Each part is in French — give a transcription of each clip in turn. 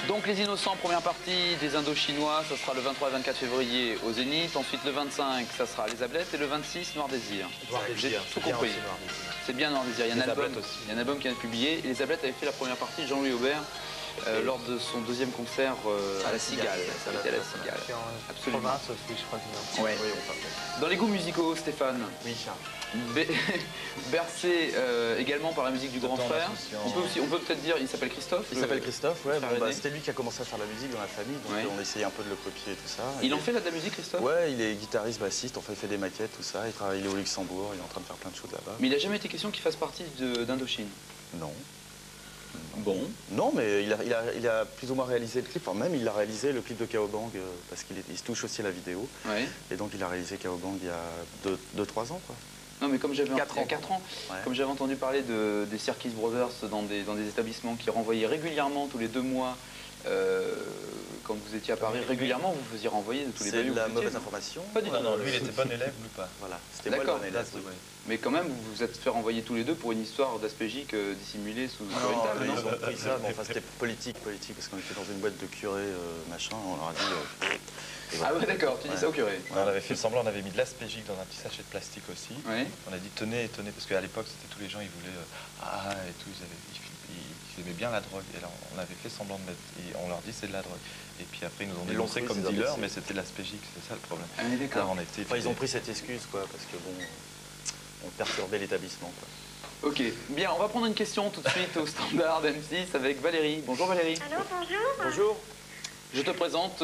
Donc les Innocents, première partie des Indochinois, ça sera le 23 et 24 février au Zénith. Ensuite le 25, ça sera les Ablettes. Et le 26, Noir Désir. J'ai tout compris. C'est bien Noir Désir. Il y a un album qui vient de publier. Et les Ablettes avaient fait la première partie de Jean-Louis Aubert lors de son deuxième concert à la Cigale. Ça avait été à la Cigale. Absolument. Province aussi, je crois qu'il y a. Ouais. Dans les goûts musicaux, Stéphane. Oui, Charles. Bercé également par la musique du grand frère. On peut peut-être dire, il s'appelle Christophe. Il s'appelle Christophe, ouais. Bon, c'était lui qui a commencé à faire la musique dans la famille, donc on essayait un peu de le copier et tout ça. Il en fait là de la musique, Christophe? Ouais, il est guitariste, bassiste, enfin il fait des maquettes, tout ça. Il est au Luxembourg, il est en train de faire plein de choses là-bas. Mais il n'a jamais été question qu'il fasse partie d'Indochine? Non. Bon. Non, mais il a plus ou moins réalisé le clip. Enfin, même il a réalisé le clip de Kaobang parce qu'il se touche aussi à la vidéo. Ouais. Et donc il a réalisé Kaobang il y a 2-3 ans, quoi. Non, mais comme j'avais 4 ans. Ouais. Comme j'avais entendu parler des Circus Brothers dans des établissements qui renvoyaient régulièrement tous les 2 mois. Quand vous étiez à Paris, régulièrement, vous faisiez renvoyer de tous les pays. C'est de la mauvaise information. Pas du tout. Non, lui, il était bon élève, lui pas. Voilà, c'était moi le bon élève. Oui. Mais quand même, vous vous êtes fait renvoyer tous les deux pour une histoire d'aspégique dissimulée sous une table, non? Ils ont pris ça, bon, enfin c'était politique, parce qu'on était dans une boîte de curé, machin, on leur a dit... Ah ouais, d'accord, tu dis ça au curé. Ouais, on avait fait semblant, on avait mis de l'aspégique dans un petit sachet de plastique aussi. Ouais. On a dit tenez, parce qu'à l'époque, c'était tous les gens, ils voulaient... et tout, ils aimaient bien la drogue. Et alors, on avait fait semblant de mettre... Et on leur dit c'est de la drogue. Et puis après, ils nous ont dénoncé comme dealers, mais c'était de l'aspégique, c'est ça le problème. Ah oui, d'accord. Enfin, ils ont pris cette excuse, quoi, parce que bon... On perturbait l'établissement, quoi. Ok, bien, on va prendre une question tout de suite au standard M6 avec Valérie. Bonjour Valérie. Allô, bonjour. Bonjour. Je te présente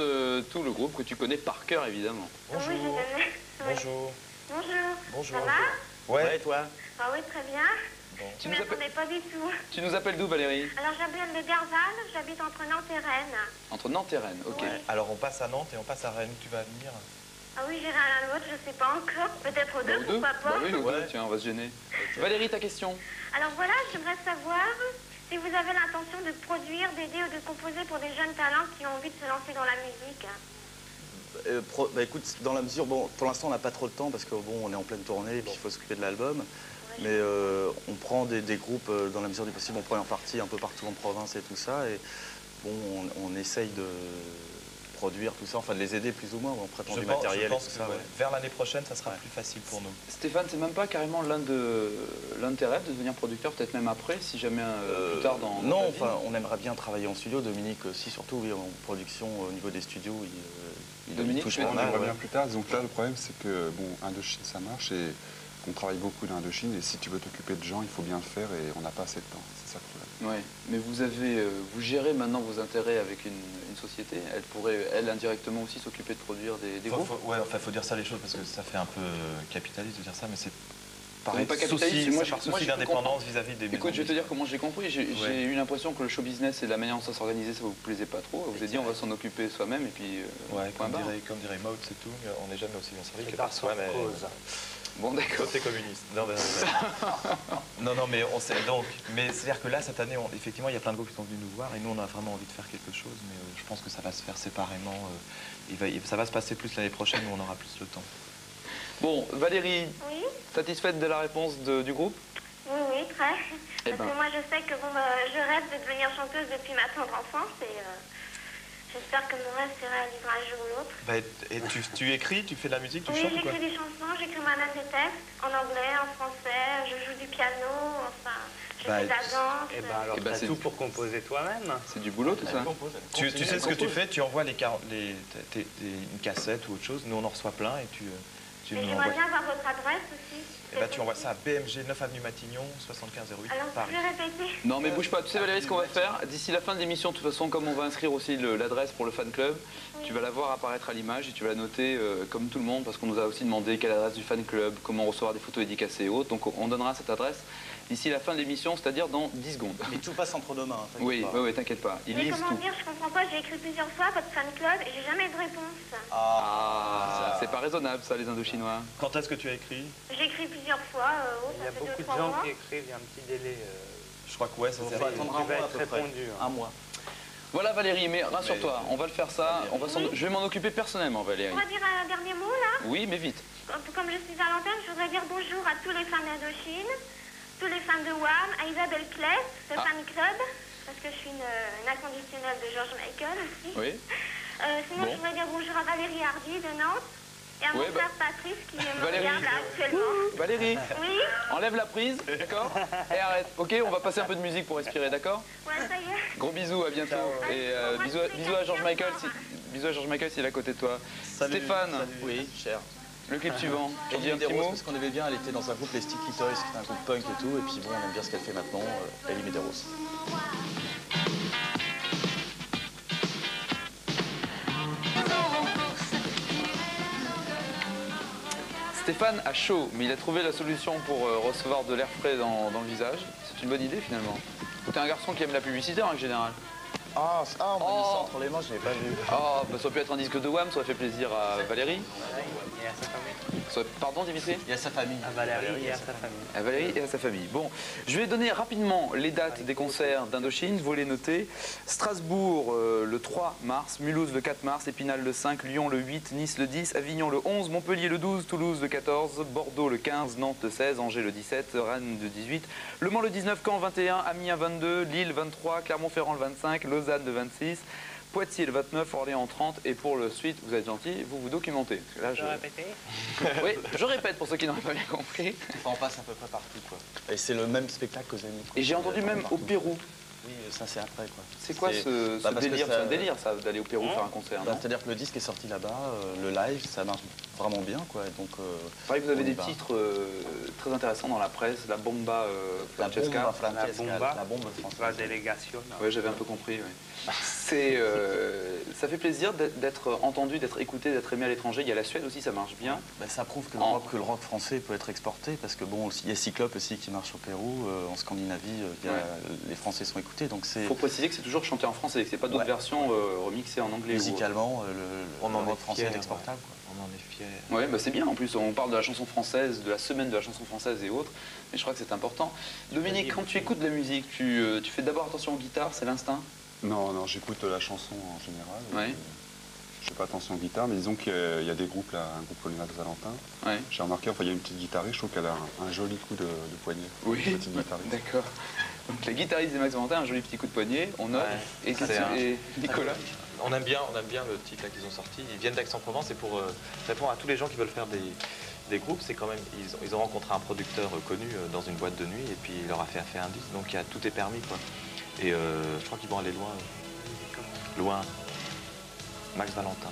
tout le groupe que tu connais par cœur, évidemment. Bonjour. Oui, je connais. Bonjour. Bonjour. Bonjour. Ça va? Ouais, et toi? Ah oui, très bien. Bon. Je ne m'attendais pas du tout. Tu nous appelles d'où, Valérie? Alors, j'habite de Derval, j'habite entre Nantes et Rennes. Entre Nantes et Rennes, ok. Ouais. Alors, on passe à Nantes et on passe à Rennes. Tu vas venir? Ah oui, j'irai à l'un l'autre, je ne sais pas encore. Peut-être aux deux, pourquoi pas? Bah oui, aux deux, tiens, on va se gêner. Okay. Valérie, ta question? Alors voilà, j'aimerais savoir si vous avez l'intention de produire, d'aider ou de composer pour des jeunes talents qui ont envie de se lancer dans la musique. Bah écoute, dans la mesure, bon, pour l'instant on n'a pas trop le temps parce que bon, on est en pleine tournée et puis il faut s'occuper de l'album. Ouais, mais on prend des groupes dans la mesure du possible, on prend en partie un peu partout en province et tout ça. Et bon, on essaye de produire tout ça, enfin de les aider plus ou moins en prêtant du matériel. Je pense que ça, ouais. vers l'année prochaine, ça sera plus facile pour nous. Stéphane, c'est même pas carrément l'un de tes rêves de devenir producteur, peut-être même après, si jamais plus tard dans non, enfin, on aimerait bien travailler en studio. Dominique aussi, surtout oui, en production au niveau des studios. Dominique, on aimerait bien plus tard. Donc là, le problème, c'est que bon, Indochine, ça marche et qu'on travaille beaucoup dans Indochine. Et si tu veux t'occuper de gens, il faut bien le faire et on n'a pas assez de temps. C'est ça le problème. Oui, mais vous gérez maintenant vos intérêts avec une société. Elle pourrait, elle, indirectement aussi s'occuper de produire des groupes. Ouais, enfin, faut dire ça les choses parce que ça fait un peu capitaliste de dire ça, mais c'est pareil. Pas capitaliste. Moi, par souci d'indépendance vis-à-vis des. Écoute, je vais te dire comment j'ai compris. J'ai eu l'impression que le show business et la manière dont ça s'organisait, ça vous plaisait pas trop. Vous avez dit, on va s'en occuper soi-même et puis. Ouais, comme dirait Maud, c'est tout. On n'est jamais aussi bien servi que par soi, mais. Bon, d'accord. Côté communiste. Non, mais on sait donc. Mais c'est-à-dire que là, cette année, effectivement, il y a plein de groupes qui sont venus nous voir et nous, on a vraiment envie de faire quelque chose. Mais je pense que ça va se faire séparément. Ça va se passer plus l'année prochaine où on aura plus le temps. Bon, Valérie, oui, satisfaite de la réponse du groupe? Oui, très. Parce que moi, je sais que je rêve de devenir chanteuse depuis ma tendre enfance et j'espère que mon rêve se réalisera un jour ou l'autre. Bah, et tu écris, tu fais de la musique, tu oui, chantes ou quoi? j'écris des chansons, j'écris moi-même des textes, en anglais, en français, je joue du piano, enfin, je fais de la danse. Et ben alors, t'as tout pour composer toi-même. C'est du boulot tout ça. Tu sais ce que tu fais, tu envoies une cassette ou autre chose, nous on en reçoit plein et tu nous j'aimerais bien avoir votre adresse aussi. Et bah tu envoies ça à BMG 9 avenue Matignon, 7508, alors, Paris. Alors, vous pouvez répéter? Non, mais bouge pas. Tu sais, Valérie, ce qu'on va faire, d'ici la fin de l'émission, de toute façon, comme on va inscrire aussi l'adresse pour le fan club, tu vas la voir apparaître à l'image et tu vas la noter comme tout le monde, parce qu'on nous a aussi demandé quelle adresse du fan club, comment recevoir des photos dédicacées et autres. Donc, on donnera cette adresse d'ici la fin de l'émission, c'est-à-dire dans 10 secondes. Mais tout passe entre nos mains. Oui, t'inquiète pas. Ils mais lisent comment tout. dire, je comprends pas, j'ai écrit plusieurs fois à votre fan club et j'ai jamais eu de réponse. C'est pas raisonnable ça, les Indochinois. Quand est-ce que tu as écrit? J'ai écrit plusieurs fois, il y a beaucoup de gens qui écrivent, il y a un petit délai. Je crois que ouais, ça va attendre un mois à peu près. Un mois. Voilà Valérie, mais rassure-toi, on va le faire ça, je vais m'en occuper personnellement Valérie. On va dire un dernier mot là? Oui, mais vite. Comme je suis à l'antenne, je voudrais dire bonjour à tous les fans d'Indochine, tous les fans de WAM, à Isabelle Kless, le fan club. parce que je suis une inconditionnelle de George Michael aussi. Oui. Sinon, je voudrais dire bonjour à Valérie Hardy de Nantes et à mon frère Patrice qui me regarde là actuellement. Valérie, oui. Enlève la prise, d'accord? Et arrête. Ok, on va passer un peu de musique pour respirer, d'accord? Ouais, ça y est. Gros bisous, à bientôt. Et bisous à George Michael, bisous à George Michael s'il est à côté de toi. Salut, Stéphane. salut. Oui, cher. Le clip suivant. On dit un petit mot parce qu'on aimait bien, elle était dans un groupe, les Sticky Toys, qui était un groupe punk et tout, et puis bon, on aime bien ce qu'elle fait maintenant, Ellie Medeiros. Stéphane a chaud, mais il a trouvé la solution pour recevoir de l'air frais dans le visage. C'est une bonne idée finalement. T'es un garçon qui aime la publicité en règle générale. Ah, on m'a mis ça entre les mains, je l'avais pas vu. Ah, bah, ça aurait pu être un disque de Wham, ça aurait fait plaisir à Valérie. Et à sa famille. Pardon, Dimitri? Il y a sa famille. À Valérie et à sa famille. À Valérie et à sa famille. Bon, je vais donner rapidement les dates des concerts d'Indochine, vous les notez. Strasbourg le 3 mars, Mulhouse le 4 mars, Épinal le 5, Lyon le 8, Nice le 10, Avignon le 11, Montpellier le 12, Toulouse le 14, Bordeaux le 15, Nantes le 16, Angers le 17, Rennes le 18, Le Mans le 19, Caen le 21, Amiens 22, Lille 23, Clermont-Ferrand le 25, Lausanne le 26, Poitiers le 29, Orléans 30, et pour le suite, vous êtes gentil, vous documentez. Là, je répéter. Oui, je répète pour ceux qui n'auraient pas bien compris. On passe à peu près partout, quoi. Et c'est le même spectacle qu'aux Zénith. Et j'ai entendu même au Pérou. Oui, ça c'est après, quoi. C'est quoi ce délire? C'est un délire, ça, d'aller au Pérou faire un concert, non? C'est-à-dire que le disque est sorti là-bas, le live, ça marche vraiment bien, quoi. Donc, c'est vrai que vous avez des titres très intéressants dans la presse, la Bomba Francesca. La bombe française. La délégation. Oui, j'avais un peu compris, oui. Ça fait plaisir d'être entendu, d'être écouté, d'être aimé à l'étranger. Il y a la Suède aussi, ça marche bien. Ben, ça prouve que le rock français peut être exporté, parce que bon, il y a Cyclope aussi qui marche au Pérou, en Scandinavie, les Français sont écoutés. Donc c'est. Faut préciser que c'est toujours chanté en français, que c'est pas d'autres versions remixées en anglais. Musicalement, le rock français est exportable. On en est fiers. Oui, bah c'est bien en plus. On parle de la chanson française, de la semaine de la chanson française et autres, mais je crois que c'est important. Dominique, quand tu écoutes de la musique, tu fais d'abord attention aux guitares, c'est l'instinct? Non, j'écoute la chanson en général. Ouais. Je fais pas attention aux guitares, mais disons qu'il y a des groupes, là, un groupe comme Max Valentin. Ouais. J'ai remarqué, enfin, il y a une petite guitariste, je trouve qu'elle a un joli coup de poignet. Oui, d'accord. Donc la guitariste de Max Valentin a un joli petit coup de poignet, on note. Et Nicolas? On aime bien le titre qu'ils ont sorti. Ils viennent d'Aix-en-Provence et pour répondre à tous les gens qui veulent faire des groupes, c'est quand même, ils ont rencontré un producteur connu dans une boîte de nuit et puis il leur a fait un disque, donc tout est permis, quoi. Et je crois qu'ils vont aller loin. Loin. Max Valentin.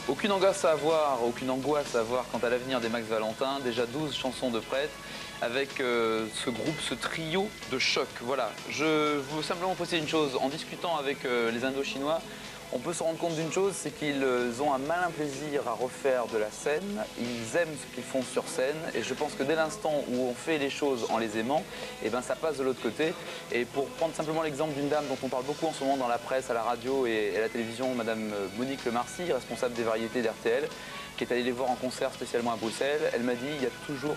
Aucune angoisse à avoir, quant à l'avenir des Max Valentin. Déjà 12 chansons de prête avec ce groupe, ce trio de choc. Voilà, je veux simplement préciser une chose. En discutant avec les Indochinois, on peut se rendre compte d'une chose, c'est qu'ils ont un malin plaisir à refaire de la scène. Ils aiment ce qu'ils font sur scène et je pense que dès l'instant où on fait les choses en les aimant, eh ben, ça passe de l'autre côté. Et pour prendre simplement l'exemple d'une dame dont on parle beaucoup en ce moment dans la presse, à la radio et à la télévision, Madame Monique Lemarcy, responsable des variétés d'RTL, qui est allée les voir en concert spécialement à Bruxelles, elle m'a dit il y a toujours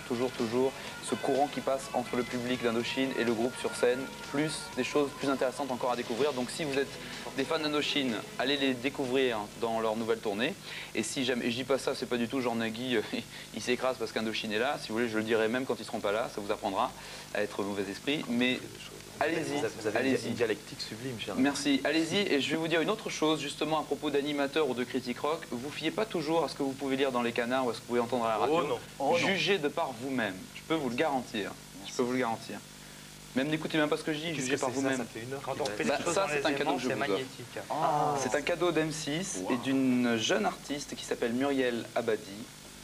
ce courant qui passe entre le public d'Indochine et le groupe sur scène, plus des choses plus intéressantes encore à découvrir. Donc si vous êtes des fans d'Indochine, allez les découvrir dans leur nouvelle tournée. Et si jamais, et je dis pas ça, c'est pas du tout genre Nagui, il s'écrase parce qu'Indochine est là. Si vous voulez, je le dirai même quand ils seront pas là, ça vous apprendra à être mauvais esprit. Mais allez-y, vous avez une dialectique sublime, cher. Merci, allez-y. Et je vais vous dire une autre chose, justement, à propos d'animateurs ou de critiques rock. Vous fiez pas toujours à ce que vous pouvez lire dans les canards ou à ce que vous pouvez entendre à la radio. Jugez de par vous-même. Je peux vous le garantir. Je peux vous le garantir. Même n'écoutez même pas ce que je dis, jugez par vous-même. Ça fait une heure. Quand on fait les choses ça, c'est un cadeau que je vous offre. C'est un cadeau d'M6 et d'une jeune artiste qui s'appelle Muriel Abadi.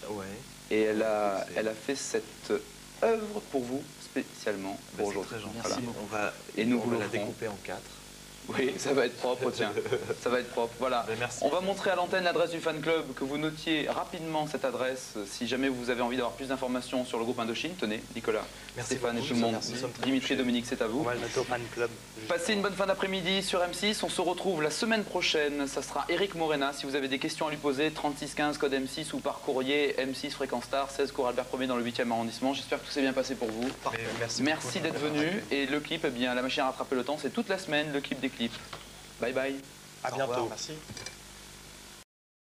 Ouais. Et elle a fait cette œuvre pour vous spécialement pour aujourd'hui. Merci beaucoup. Et nous on va la découper en 4. Oui, ça va être propre, tiens. Ça va être propre, voilà. On va montrer à l'antenne l'adresse du fan club, que vous notiez rapidement cette adresse. Si jamais vous avez envie d'avoir plus d'informations sur le groupe Indochine, tenez, Nicolas, Stéphane et tout le monde. Dimitri et Dominique, c'est à vous. On va le mettre au fan club. Passez une bonne fin d'après-midi sur M6. On se retrouve la semaine prochaine. Ça sera Eric Morena. Si vous avez des questions à lui poser, 3615 code M6 ou par courrier M6 Fréquence Star, 16 cours Albert 1er dans le 8e arrondissement. J'espère que tout s'est bien passé pour vous. Merci d'être venu. Et le clip, eh bien, la machine à rattraper le temps, c'est toute la semaine, le clip des clips. Bye bye. À bientôt. Merci.